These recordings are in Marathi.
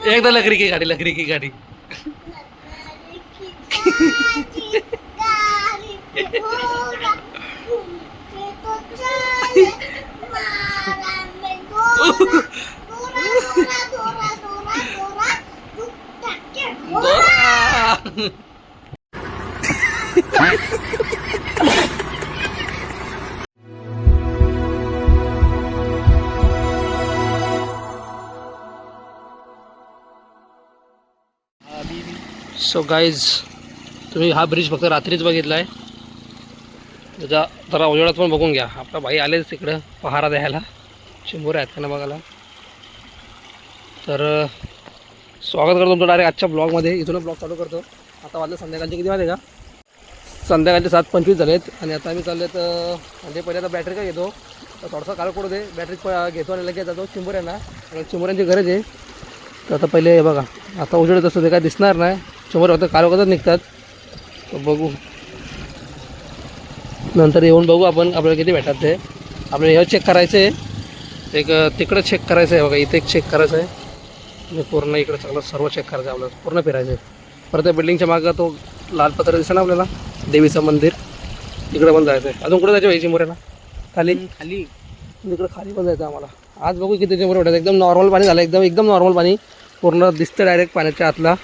एकदा लकड़ी की गाड़ी सो गाईज तुम्ही हा ब्रिज फक्त रात्रीच बघितला आहे. त्याच्या जरा उजेडात पण बघून घ्या. आपला भाई आलेच तिकडं पहारा द्यायला. चिंबोरे आहेत त्यांना बघायला. तर स्वागत करतो तुमचं डायरेक्ट आजच्या ब्लॉगमध्ये. इथून ब्लॉग चालू करतो. आता वाजलं संध्याकाळचे किती वाजले का? संध्याकाळचे 7:25 झालेत. आणि आता आम्ही चालले तर म्हणजे पहिले आता बॅटरी काय घेतो तर थोडासा काळ पडू दे. बॅटरी घेतो आणि लगेच जातो चिंबोऱ्यांना. आणि चिंबोऱ्यांची गरज आहे. तर आता पहिले हे बघा आता उजेडत असतो ते काय दिसणार नाही. चिंबोरे फक्त कालवकतच निघतात. तर बघू नंतर येऊन बघू आपण आपल्याला किती भेटतात ते. आपल्याला हे चेक करायचं आहे. एक तिकडं चेक करायचं आहे बघा. इथे एक चेक करायचं आहे आणि पूर्ण इकडं सगळं सर्व चेक करायचं आहे. आपल्याला पूर्ण फिरायचं आहे. परत त्या बिल्डिंगच्या मागं तो लाल पत्र दिसतं ना आपल्याला देवीचं मंदिर. तिकडं पण जायचं आहे. अजून कुठं जायचं भाई चिंबोऱ्याला? खाली तिकडं खाली पण जायचं आम्हाला. आज बघू किती चिंबोरे भेटायचं. एकदम नॉर्मल पाणी झालं. एकदम नॉर्मल पाणी पूर्ण दिसतं डायरेक्ट पाण्याच्या आतला.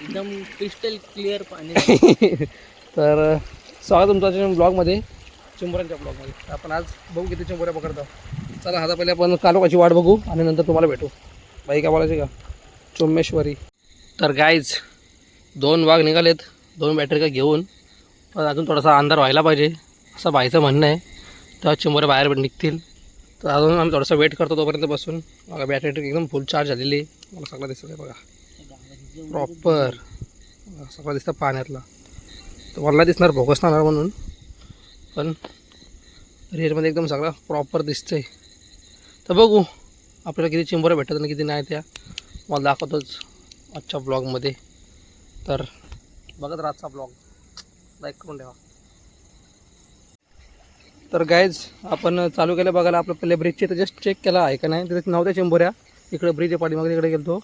एकदम क्रिस्टल क्लिअर पाणी. तर स्वागत तुमच्या ब्लॉगमध्ये चिंबोऱ्यांच्या ब्लॉगमध्ये. आपण आज बघू किती चिंबोऱ्या पकडतो. चला आता पहिले आपण कालोखाची वाट बघू आणि नंतर तुम्हाला भेटू. बाई काय बोलायचे का? चोमेश्वरी. तर गाईज 2 वाघ निघालेत 2 बॅटरी का घेऊन. पण अजून थोडासा अंधार व्हायला पाहिजे असं बाईचं म्हणणं आहे. तेव्हा चिंबोऱ्या बाहेर निघतील. तर अजून आम्ही थोडंसं वेट करतो तोपर्यंत बसून. बघा बॅटरी एकदम फुल चार्ज झालेली आहे. मला सगळं दिसतं आहे बघा प्रॉपर. सगळं दिसतं पाण्यातला. तर मला दिसणार फोकस नाही म्हणून पण रिअरमध्ये एकदम सगळं प्रॉपर दिसतं आहे. तर बघू आपल्याला किती चिंबोऱ्या भेटतात आणि किती नाही त्या मला दाखवतोच आजच्या ब्लॉगमध्ये. तर बघत राहा आजचा ब्लॉग. लाईक करून ठेवा. तर गाईज आपण चालू केलं बघायला. आपलं पहिले ब्रिजचे तर जस्ट चेक केला आहे का नाही. तिथे नव्हत्या चिंबोऱ्या. इकडे ब्रिज आहे पाठीमागे तिकडे गेलो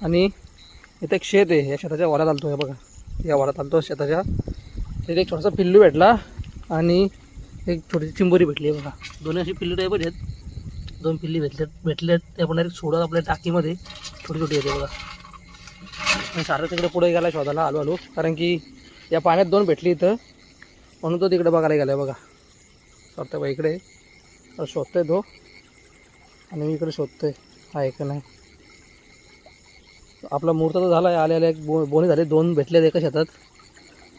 आणि इथे एक शेत आहे. या शेताच्या वरात आलतो आहे बघा. या वरात आलतो शेताच्या. तिथे एक छोटासा पिल्लू भेटला आणि एक छोटीशी चिंबोरी भेटली आहे बघा. दोन्ही अशी पिल्लू टाईप आहेत. 2 पिल्ली भेटले ते आपण डायरेक्ट सोडत आपल्या टाकीमध्ये. छोटी छोटी येते बघा. आणि सारं तिकडे पुढे गेला शोधायला आलो कारण की या पाण्यात 2 भेटली इथं म्हणून तो तिकडे बघायला गेला आहे बघा. सरतं बघा इकडे शोधतोय तो आणि मी इकडे शोधतोय आहे का नाही. आपला मुहूर्त तर झाला आहे. आलेला एक बोनी झाले 2 भेटले एका शेतात.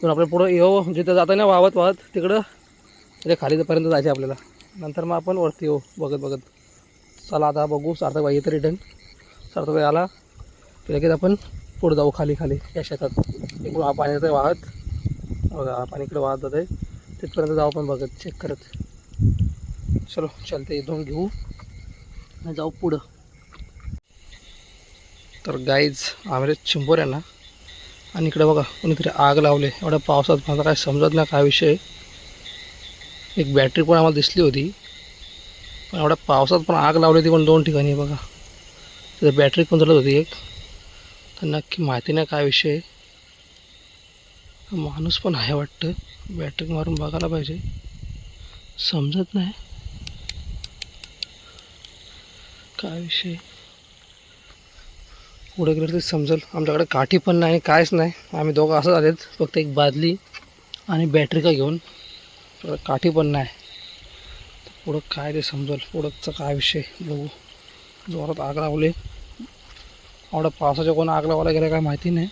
पण आपल्या पुढं येऊ जिथं जाता ना वाहत तिकडं तिथे खालीपर्यंत जायचं आपल्याला. नंतर मग आपण वरती येऊ बघत. चला आता बघू. सार्थकबाई येतं रिटर्न. सार्थकबाई आला की लगेच आपण पुढं जाऊ खाली या शेतात. इकडून हा पाणी येतं वाहत बघा. हा पाणी इकडे वाहत जात आहे. तिथपर्यंत जाऊ आपण बघत चेक करत. चलो चलते इथून घेऊ आणि जाऊ पुढं. तर गाईज आम्ही चिंबोऱ्यांना आणि इकडे बघा कोणीतरी आग लावले. एवढ्या पावसात मला काय समजत नाही काय विषय. एक बॅटरी पण आम्हाला दिसली होती पण एवढ्या पावसात पण आग लावली होती पण 2 ठिकाणी बघा. तिथे बॅटरी पण जळत होती एक. तर नक्की माहिती नाही काय विषय. माणूस पण आहे वाटतं. बॅटरी मारून बघायला पाहिजे. समजत नाही काय विषय. पुढे गेलं तरी समजेल. आमच्याकडे काठी पण नाही काहीच नाही. आम्ही दोघं असं झालेत. फक्त एक बादली आणि बॅटरी का घेऊन. काठी पण नाही. पुढं काय ते समजेल. पुढंचा काय विषय बघू. जोरात आग लावले. एवढं पावसाच्या कोण आग लावायला गेलं काय माहिती नाही.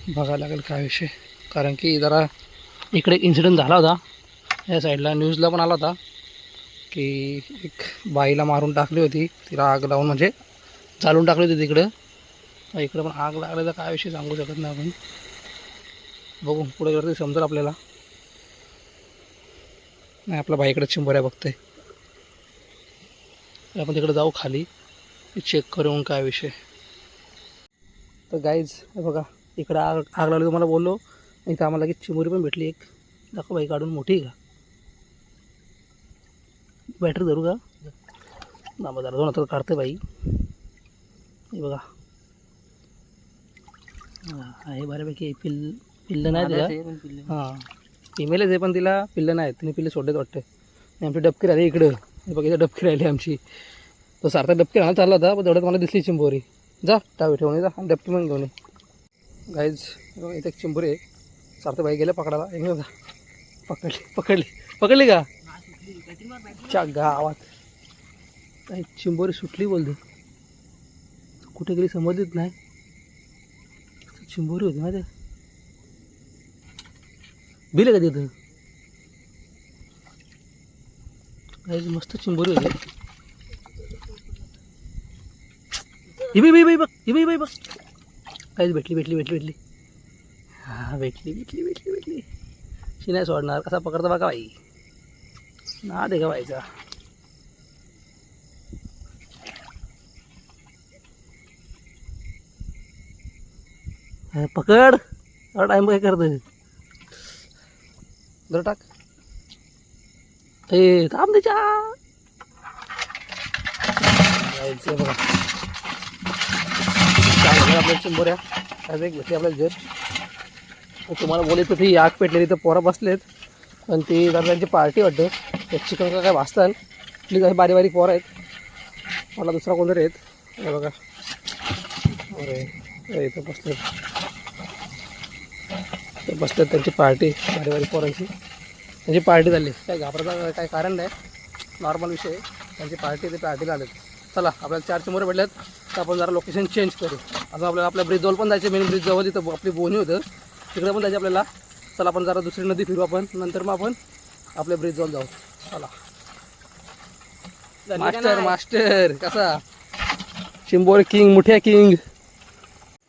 बघायला लागेल काय विषय. कारण की जरा इकडे एक इन्सिडेंट झाला होता या साईडला. न्यूजला पण आला होता की एक बाईला मारून टाकली होती. तिला आग लावून म्हणजे चालून टाकली होती तिकडं. इकडं पण आग लागल्याचा काय विषय सांगू शकत नाही आपण. बघू पुढे गेलं तरी समजेल आपल्याला. नाही आपला बाईकडे चिंबोऱ्या बघतोय. आपण तिकडे जाऊ खाली चेक करून काय विषय. तर गाईज हे बघा इकडं आग लागली तुम्हाला बोललो. इथं आम्हाला लगेच चिंबोरी पण भेटली एक. दाखव बाई काढून. मोठी आहे का? बॅटरी धरू का? ना जरा 2 हातात काढते बाई. हे बघा आहे बऱ्यापैकी पिल्लं नाही आदत आहे तिला. पण पिल्लं. हां फिमेलच आहे पण तिला पिल्लं नाही तिने पिल्लं सोडलेत वाटतं. आणि आमची डबकी राहिली इकडं. हे बघ इथं डबकी राहिली आमची. तो सारखा डबकी राहायला चालला होता पण तेवढ्यात मला दिसली चिंबोरी. जा टावी ठेवून जा आणि डबकी पण घेऊन ये. गाईज इथे एक चिंबोरी आहे. सारखं बाई गेलं पकडायला. हे बघा पकडली पकडली पकडली का च्या गावात. काही चिंबोरी सुटली बोलते. कुठे गेली समजलीच नाही. चिंबोरी होती माहिती बिल का तिथं. काही मस्त चिंबोरी होती. ही बघ ही बघ काहीच भेटली. हां भेटली. शी नाही सोडणार. कसा पकडता बघा बाई. ना दे का बाईचा. पकड एवढा टाइम काय करतोय. जरा टाक. ए थांब त्याच्या जायचं बघा. आपल्या चिंबोऱ्या आज एक भेटली आपल्याला जर. तुम्हाला बोलायचं ती आग पेटलेली तर पोरं बसलेत पण ती जरा त्यांची पार्टी वाटतं. ते चिकन का काय भाजतात. आपली काही बारीक पोरं आहेत. मला दुसरा कोणतरी आहेत. हे बघा अरे इथं बसतात त्यांची पार्टी. बारीक पोरांची त्यांची पार्टी झाली. काय घाबरायचं काय कारण नाही. नॉर्मल विषय आहे. त्यांची पार्टी ते पार्टीला आलेत. चला आपल्याला 4 चिंबोरे भेटल्यात तर आपण जरा लोकेशन चेंज करू. अजून आपल्याला आपल्या ब्रिजजवळ पण जायचं. मेन ब्रिजजवळ तिथं आपली बोनी होतं तिकडे पण जायचं आपल्याला. चला आपण जरा दुसरी नदी फिरू आपण. नंतर मग आपण आपल्या ब्रिजजवळ जाऊ. चला मास्टर कसा चिंबोरे किंग मुठ्या किंग.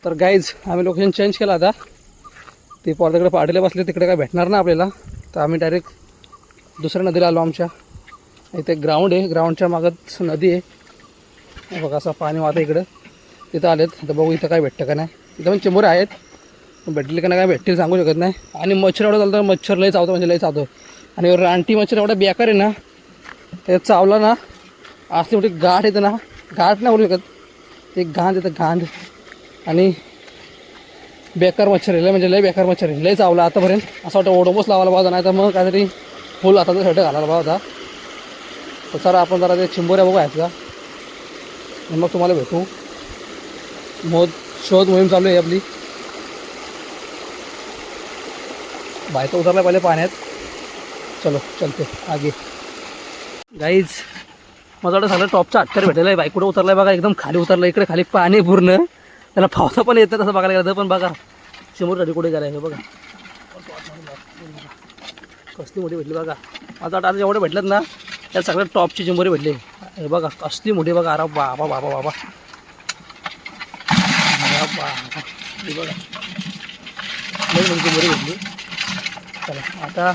तर गाईज आम्ही लोकेशन चेंज केलं आता. ते पोरं तिकडे पार्टीला बसले तिकडे काय भेटणार ना आपल्याला. तर आम्ही डायरेक्ट दुसऱ्या नदीला आलो. आमच्या इथे ग्राउंड आहे. ग्राउंडच्या मागच नदी आहे. बघा असं पाणी वाहतं इकडं. तिथं आलेत तर बघू इथं काय भेटतं का नाही. इथं पण चिंबोरे आहेत भेटले का नाही काय भेटतील सांगू शकत नाही. आणि मच्छर एवढं चालतं. मच्छर लई चावतं म्हणजे लई चावतं. आणि रानटी मच्छर एवढा बेकार आहे ना. ते चावला ना असली मोठी गाठ येतं ना. गाठ नाही बोलू शकत. ते गांध येतं गांध. आणि बेकार मच्छर आहे म्हणजे लई बेकार मच्छर आहे. लई चावला आतापर्यंत. असं वाटतं ओडोमोस लावायला पाहता नाही तर मग काहीतरी फुल हाताचं शर्ट घालायला पाहता. तर सर आपण जरा ते चिंबोऱ्या बघू आहेत का आणि मग तुम्हाला भेटू. शोध मोहीम चालू आहे आपली. बायका उतरला पहिले पाण्यात. चलो चलते आगे. गाईज माझं वाटतं सगळं टॉपचा हत्यार भेटलेलं आहे. बाईक कुठं उतरला आहे बघा. एकदम खाली उतरलं. इकडे खाली पाणी पूर्ण. त्याला पावसा पण येतं तसं बघायला गेलं तर. पण बघा चिंबोरी कुठे गेला आहे बघा. कसली मोठी भेटली बघा. माझं वाटतं आता जेवढे भेटलेत ना त्या सगळ्यात टॉपची चिंबोरी भेटली. हे बघा कसली मोठी बघा. अरे बाबा बाबा बाबा हे बघा लई मोठी चिंबोरी भेटली. चला आता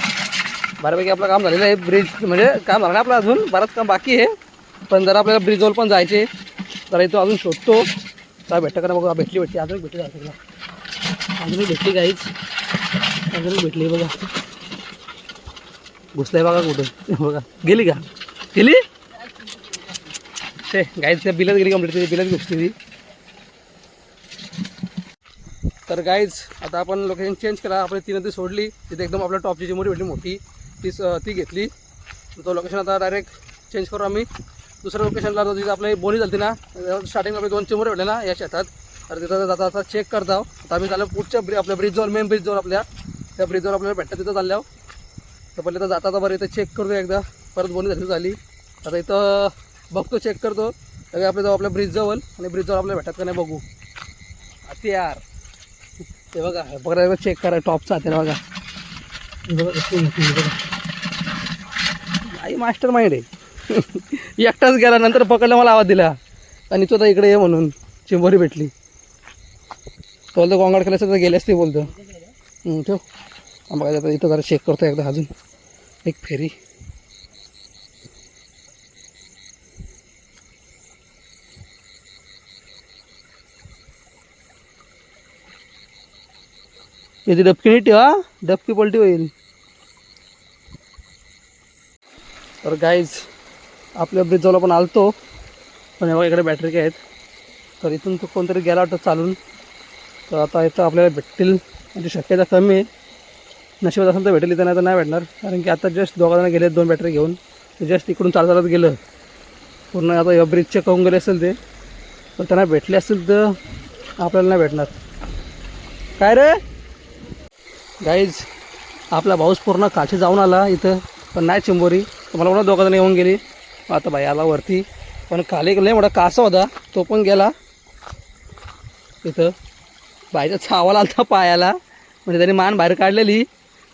बऱ्यापैकी आपलं काम झालेलं आहे. ब्रिज म्हणजे काम झालं नाही आपलं अजून. बरंच काम बाकी आहे. पण जरा आपल्याला ब्रिजवर पण जायचे. जरा इथं अजून शोधतो काय भेटतं का ना बघा. भेटली अजून एक भेटली जायचं. अजूनही भेटली काहीच. अजूनही भेटली बघा. घुसलाय बघा कुठं बघा. गेली का गेली ते गाईज. त्या बिलच गेली कंप्लीट. बिलच घुसली ती. तर गाईज आता आपण लोकेशन चेंज केला. आपली ती नदी सोडली. तिथे एकदम आपल्या टॉपची चिंबोरी भेटली मोठी. ती घेतली. तो लोकेशन आता डायरेक्ट चेंज करू आम्ही. दुसऱ्या लोकेशनला तिथं आपली बोनी झाली ना. स्टार्टिंगला आपले 2 चिंबोरे भेटले ना या शेतात. तर तिथं जाता आता चेक करता. आता आम्ही चाललो पुढच्या आपल्या ब्रिजवर. मेन ब्रिजवर आपल्या त्या ब्रिजवर आपल्याला भेटतं तिथं चालल्यावर. तर पहिले तर जाता बरं इथं चेक करतो एकदा. परत बोनी झाली. आता इथं बघतो चेक करतो. तर आपल्या जाऊ आपल्या ब्रिजजवळ. आणि ब्रिजवर आपल्याला भेटत का नाही बघू. हत्यार ते बघा. बघा चेक करा टॉपचा हत्यार बघा. आई मास्टर माइंड आहे. एकटाच गेला नंतर पकडलं मला आवाज दिला. आणि तो तर इकडे ये म्हणून चिंबोरी भेटली. बोलतो गोंगाड केल्याचं तर गेल्यास ते बोलतो. ठेव बघा. आता इथं जरा चेक करतो एकदा अजून एक फेरी. इथे डबकी नाही ठेवा. डबकी पलटी होईल. तर गाईज आपल्या ब्रिजजवळ पण आलतो. पण बघा इकडे बॅटरी काय आहेत. तर इथून तो कोणतरी गेला वाटतं चालून. तर आता इथं आपल्याला भेटतील म्हणजे शक्यता कमी आहे. नशिबात असेल तर भेटेल, इथं नाही तर नाही भेटणार. कारण की आता जस्ट दोघांना गेले 2 बॅटरी घेऊन. ते जस्ट इकडून चालत गेलं पूर्ण. आता या ब्रिज चेक करून गेले असेल ते, पण त्यांना भेटले असेल तर आपल्याला नाही भेटणार. काय रे गाईज, आपला भाऊस पूर्ण काठी जाऊन आला इथं, पण नाही चिंबोरी. तर मला म्हणा दोघांना येऊन गेली. आता भाई आला वरती, पण खाली लय मोठा कासा होता तो पण गेला. इथं बाईचा छावाला आलता पायाला, म्हणजे त्यांनी मान बाहेर काढलेली.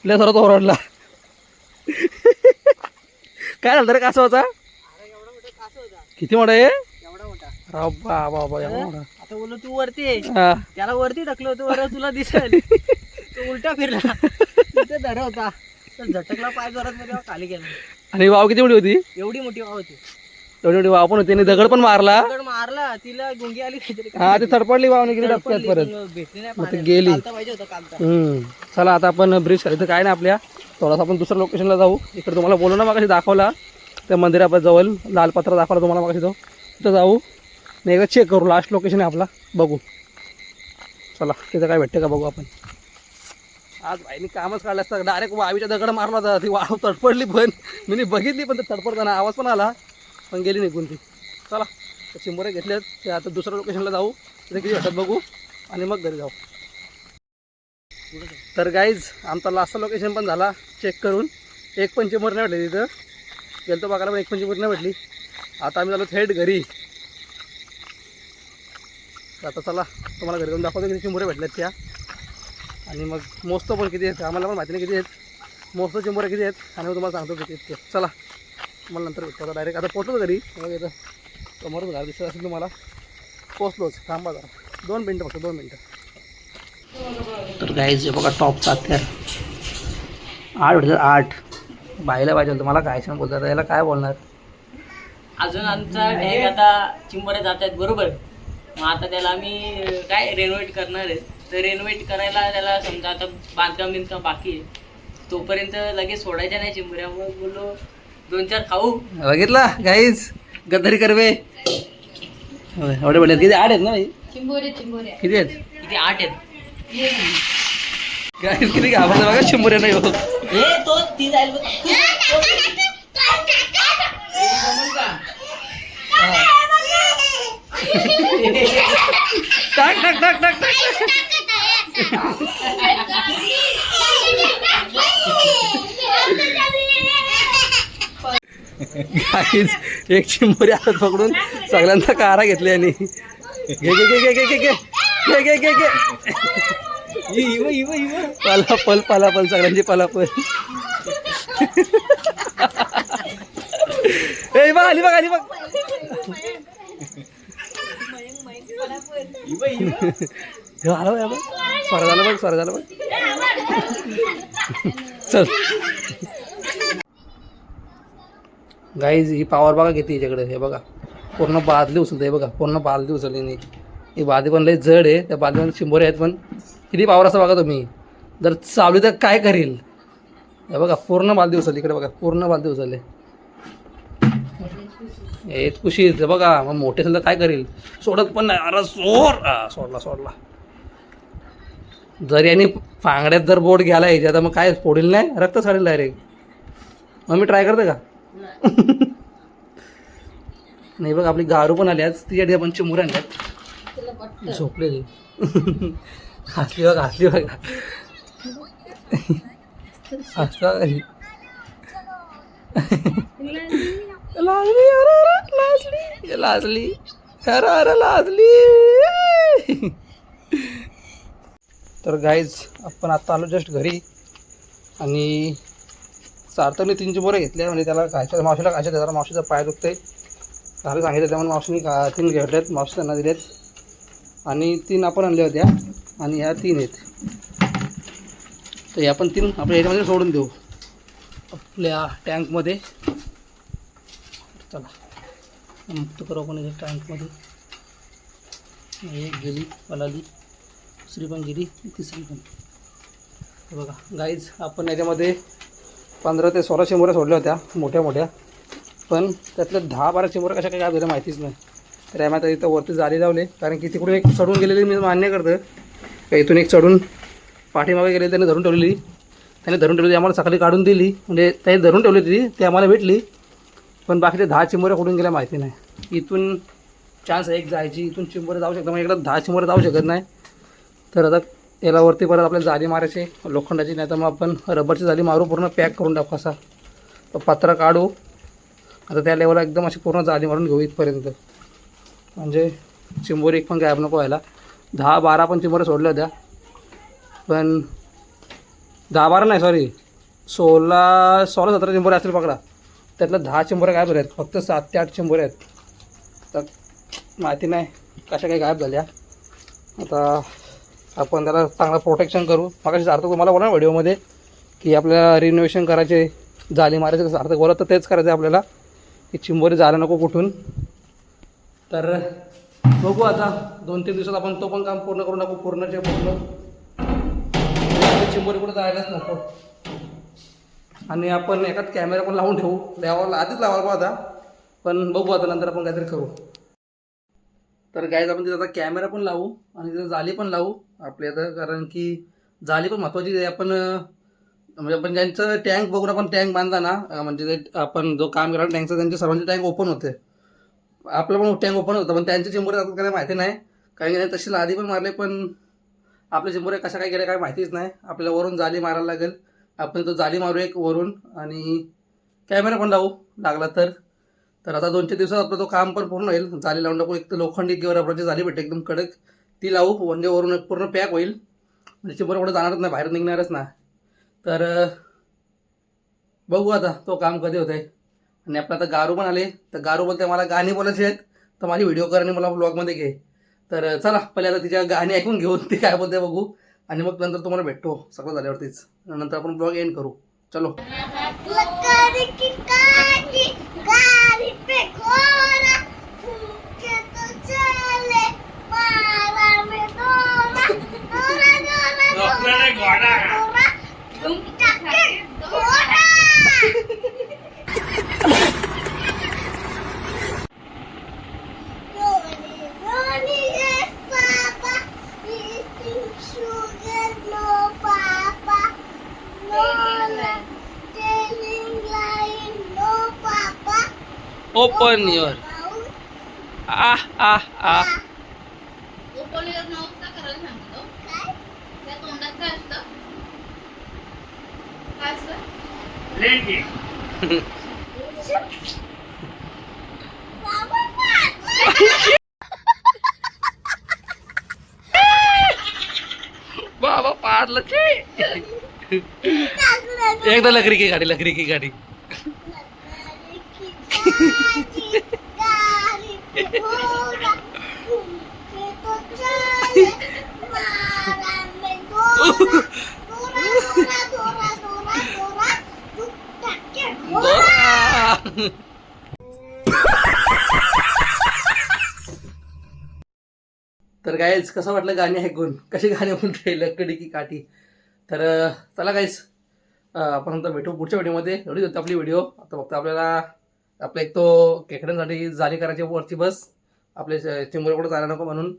लय थोडा तो ओरडला. काय झालं रे कासवाचा? किती मोठा आहे? बाबा बाबा एवढा मोठा. आता बोललो तू वरती आहे. हा. त्याला वरती टाकलं होतं, वर तुला दिसेल. तो उलटा फिरला, तिथे धड होता, तर झटकला पाय जोरात मध्ये खाली गेला. आणि वाव किती मोठी होती? एवढी मोठी वाव होती. एवढी मोठी वाव पण होती आणि दगड पण मारला. दगड मारला, तिला गुंगी आली काहीतरी. हा ती थरपडली वावने किती डबक्यात परत. भेटली नाही, मग ती पाण्यात. गेली. चालता पाहिजे होतं कालचा. चला आता आपण ब्रिज खाली तर काय नाही आपल्या, थोडासा आपण दुसऱ्या लोकेशनला जाऊ. इकडे तुम्हाला बोलू ना मागाशी दाखवला त्या मंदिरापासून जवळ लालपत्रा दाखवला तुम्हाला मागाशी, तो तिथं जाऊ नाही एकदा चेक करू. लास्ट लोकेशन आहे आपला, बघू. चला तिथं काय भेटते का बघू आपण. आज भाईनी कामच काढलं असतं, डायरेक्ट वावीच्या दगड मारला होता. ती वाव तडपडली, पण मी बघितली, पण ते तडपडताना आवाज पण आला, पण गेली निघून ती. चला चिंबोरे घेतलेत ते, आता दुसऱ्या लोकेशनला जाऊ, तिथे किती भेटत बघू आणि मग घरी जाऊ. तर गाईज आमचा लास्टचा लोकेशन पण झाला चेक करून. एक पण चिंबोरी नाही भेटली तिथं, गेलतो बघायला पण एक पण चिंबोरी नाही भेटली. आता आम्ही झालो थेट घरी. आता चला तुम्हाला घरी जाऊन दाखवतो किती चिंबोरे भेटल्यात त्या, आणि मग मोजतो पण किती आहेत, आम्हाला पण माहिती नाही किती आहेत. मोजतो चिंबोरे किती आहेत आणि मग तुम्हाला सांगतो किती आहेत ते. चला तुम्हाला नंतर भेटतो. आता डायरेक्ट आता पोचलो घरी. मग येतं समोरच घर दिसत असेल तुम्हाला. पोचलोच, थांबा जरा 2 मिनटं फक्त 2 मिनटं. तर गाईज हे बघा टॉपचा हत्यार 8 भेटतात 8. बाईला पाहिजे तुम्हाला काय छान बोलतात, याला काय बोलणार. अजून आमचा टॅग आता चिंबोरे जात आहेत बरोबर. मग आता त्याला आम्ही काय रेनोव्हेट करणार आहे. तर रेनोव्हेट करायला त्याला समजा आता बांधकाम बाकी आहे, तोपर्यंत लगेच सोडायच्या नाही चिंबोऱ्या. मग बोललो 2-4 खाऊ. बघितला गाईज गद्दारी करवे. एवढे भेटले किती? 8 आहेत ना भाई? चिंबोरे किती आहेत? किती? 8 आहेत. गाईज किती घाबरते बघा चिंबोऱ्या नाही हो. हे तो ती जाईल बघ. जमल का? टाक टाक टाक टाक टाक. गाईज एक चिंबोरी हातात पकडून सगळ्यांचा कारा घेतले आणि घे घे घे घे घे घे घे घे घे घे. पलापल पलापल सगळ्यांची पलापल. ए बघ आली बघ आली बघ. आलं बघ स्वर झालं बघ स्वर झालं बघ. चल गाईज ही पावर बघा किती याच्याकडे. हे बघा पूर्ण बादली उचलते. हे बघा पूर्ण बादली उचलली नाही. ही बादली पण लई जड आहे. त्या बादलीमध्ये चिंबोरे आहेत, पण किती पावर असं बघा तुम्ही. जर चावली तर काय करील. हे बघा पूर्ण बादली उचलली. इकडे बघा पूर्ण बादली उचलली. हे खुशी बघा. मग मोठे असेल तर काय करील. सोडत पण नाही. अरे सोडला सोडला. जर याने फांगड्यात जर बोट घ्यायला यायच्या तर मग काय फोडील नाही, रक्त साडेल डायरेक्ट. मग मी ट्राय करते का. नाही बघ आपली गारू पण आली आज. तिच्यासाठी आपण चिंबोऱ्या आणल्यात. झोपलेली हसली बघा हसली बघा हसला लाजली अरे लाजली अरे अरे लाजली. तर गाईज आपण आत्ता आलो जस्ट घरी आणि सार्थकने 3 चिंबोऱ्या घेतल्या. म्हणजे त्याला खायच्या मावशीला खायच्या. त्याला मावशीचा पाय दुखते झालं सांगितलं, त्यामुळे मावशीने 3 घेतल्यात. मावशी त्यांना दिलेत आणि 3 आपण आणल्या होत्या आणि ह्या 3 आहेत. तर या पण 3 आपण याच्यामध्ये सोडून देऊ आपल्या टँकमध्ये. चला मुक्त करू आपण याच्या टँकमध्ये. एक गेली पलाली, दुसरी पण गेली, तिसरी पण. बघा गाईज आपण याच्यामध्ये 15 ते 16 चिंबोऱ्या सोडल्या होत्या मोठ्या मोठ्या, पण त्यातल्या 10-12 चिंबोऱ्या कशा काय झाल्या माहितीच नाही. तर आम्ही आता इथं वरती जाली लावले, कारण की तिकडून एक चढून गेलेली मी मान्य करतं. इथून एक चढून पाठीमागे गेले, त्याने धरून ठेवलेली. त्याने धरून ठेवली, आम्हाला सकाळी काढून दिली. म्हणजे त्याने धरून ठेवली होती ती आम्हाला भेटली. पण बाकीचे 10 चिंबोऱ्या कुठून गेल्या माहिती नाही. इथून चान्स एक जायची, इथून चिंबोरे जाऊ शकतात, मग इकडं 10 चिंबोरे जाऊ शकत नाही. तर आता याला वरती परत आपल्याला जाली मारायची लोखंडाची, नाही तर मग आपण रबरची जाली मारू, पूर्ण पॅक करून टाकू. असा तो पत्रा काढू. आता त्या लेवलला एकदम अशी पूर्ण जाली मारून घेऊ इथपर्यंत, म्हणजे चिंबोरी एक पण गायब नको व्हायला. 10-12 पण चिंबोऱ्या सोडल्या होत्या, पण 10-12 नाही, सॉरी 16-17 चिंबोऱ्या असतील पकडा. त्यातल्या 10 चिंबोऱ्या गायब झाल्या आहेत, फक्त 7 ते 8 चिंबोऱ्या आहेत. तर माहिती नाही कशा काही गायब झाल्या. आता आपण त्याला चांगलं प्रोटेक्शन करू. मगाशी सार्थक तुम्हाला बोला ना व्हिडिओमध्ये की आपल्याला रिनोव्हेशन करायचे, जाली मारायचे. सार्थक बोला तर तेच करायचं आहे आपल्याला, की चिंबोरी जायला नको कुठून. तर बघू आता 2-3 दिवसात आपण तो पण काम पूर्ण करून टाकू, पूर्णचे पूर्ण. चिंबोरी कुठं जायलाच नको. आणि आपण एकाच कॅमेरा पण लावून ठेवू, आधीच लावायला आता, पण बघू आता नंतर आपण काहीतरी करू. तर गाईज आपण तिथं आता कॅमेरा पण लावू आणि तिथं जाली पण लावू आपल्या आता, कारण की जाली पण महत्त्वाची आहे. आपण म्हणजे आपण ज्यांचं टँक बघून आपण टँक बांधला ना, म्हणजे ते आपण जो काम केला टँकचा, त्यांचे सर्वांचे टँक ओपन होते. आपलं पण टँक ओपन होतं, पण त्यांचे चिंबोरे जातात काय माहिती नाही. कारण की तशी आधी पण मारले, पण आपले चिंबोरे कशा काय गेले काय माहितीच नाही. आपल्याला वरून जाली मारायला लागेल. आपण तो जाली मारू एक वरून, आणि कॅमेरा पण लावू लागला तर. तर आता 2-4 दिवसात आपलं तो काम पण पूर्ण होईल. जाली लावून टाकू. एक तर लोखंडी किंवा रबराची जाली भेटते एकदम कडक, ती लावू. म्हणजे वरून एक पूर्ण पॅक होईल, म्हणजे चिंबोरं कुठं जाणारच नाही, बाहेर निघणारच ना. तर बघू आता तो काम कधी होतं आहे. आणि आपलं आता गारू पण आले, तर गारू बोलते मला गाणी बोलायची आहेत, तर माझी व्हिडिओ कर आणि मला ब्लॉगमध्ये घे. तर चला पहिले आता तिच्या गाणी ऐकून घेऊन ती काय बोलते बघू, आणि मग नंतर तुम्हाला भेटतो सगळं झाल्यावरतीच. नंतर आपण ब्लॉग एंड करू. चलो. ओपन युअर बाबा पाडलं ते. एकदा लकडी की गाडी. तर गाईज कसं वाटलं गाणी ऐकून, कशी गाणी म्हणते लकडी की काठी. तर चला गाईज आपण आता भेटू पुढच्या व्हिडिओमध्ये. एवढीच होती आपली व्हिडिओ. आता फक्त आपल्याला आपल्या एक तो खेकड्यांसाठी जाली करायची वरची बस, आपले चिंबोरे कुठं जायला नको म्हणून.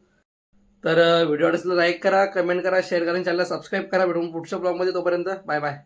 तर व्हिडिओ आवडला लाईक करा, कमेंट करा, शेअर करा, चॅनलला सबस्क्राईब करा. भेटून पुढच्या ब्लॉगमध्ये. तोपर्यंत बाय बाय.